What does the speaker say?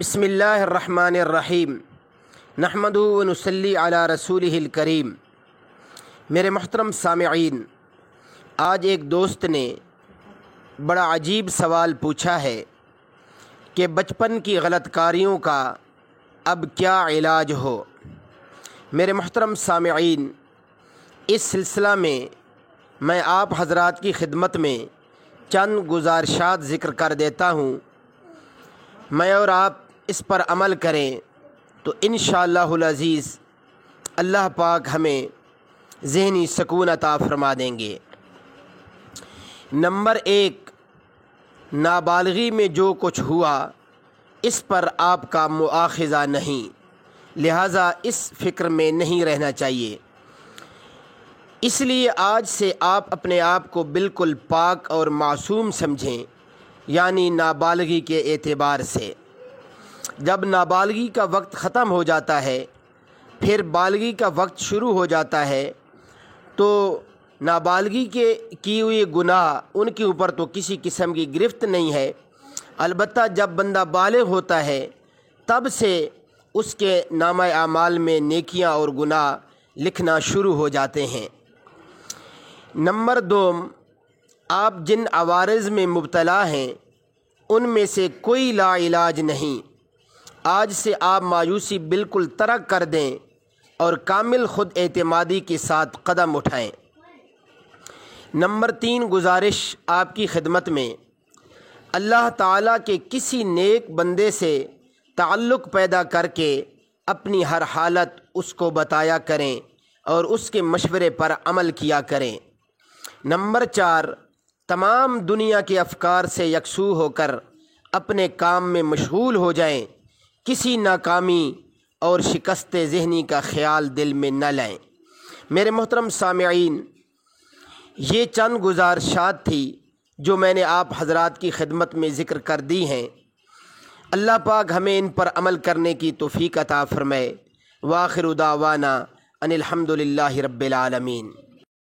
بسم اللہ الرحمن الرحیم نحمدہ و نصلی علی رسولہ الکریم۔ میرے محترم سامعین، آج ایک دوست نے بڑا عجیب سوال پوچھا ہے کہ بچپن کی غلط کاریوں کا اب کیا علاج ہو۔ میرے محترم سامعین، اس سلسلہ میں آپ حضرات کی خدمت میں چند گزارشات ذکر کر دیتا ہوں۔ میں اور آپ اس پر عمل کریں تو انشاءاللہ العزیز اللہ پاک ہمیں ذہنی سکون عطا فرما دیں گے۔ نمبر 1، نابالغی میں جو کچھ ہوا اس پر آپ کا مؤاخذہ نہیں، لہٰذا اس فکر میں نہیں رہنا چاہیے۔ اس لیے آج سے آپ اپنے آپ کو بالکل پاک اور معصوم سمجھیں، یعنی نابالغی کے اعتبار سے۔ جب نابالغی کا وقت ختم ہو جاتا ہے، پھر بالغی کا وقت شروع ہو جاتا ہے، تو نابالغی کے کیے ہوئے گناہ ان کے اوپر تو کسی قسم کی گرفت نہیں ہے۔ البتہ جب بندہ بالغ ہوتا ہے تب سے اس کے نامہ اعمال میں نیکیاں اور گناہ لکھنا شروع ہو جاتے ہیں۔ نمبر 2، آپ جن عوارض میں مبتلا ہیں ان میں سے کوئی لا علاج نہیں۔ آج سے آپ مایوسی بالکل ترک کر دیں اور کامل خود اعتمادی کے ساتھ قدم اٹھائیں۔ نمبر 3، گزارش آپ کی خدمت میں، اللہ تعالیٰ کے کسی نیک بندے سے تعلق پیدا کر کے اپنی ہر حالت اس کو بتایا کریں اور اس کے مشورے پر عمل کیا کریں۔ نمبر 4، تمام دنیا کے افکار سے یکسو ہو کر اپنے کام میں مشغول ہو جائیں، کسی ناکامی اور شکست ذہنی کا خیال دل میں نہ لائیں۔ میرے محترم سامعین، یہ چند گزارشات تھی جو میں نے آپ حضرات کی خدمت میں ذکر کر دی ہیں۔ اللہ پاک ہمیں ان پر عمل کرنے کی توفیق عطا فرمائے۔ وآخر دعوانا ان الحمد للہ رب العالمین۔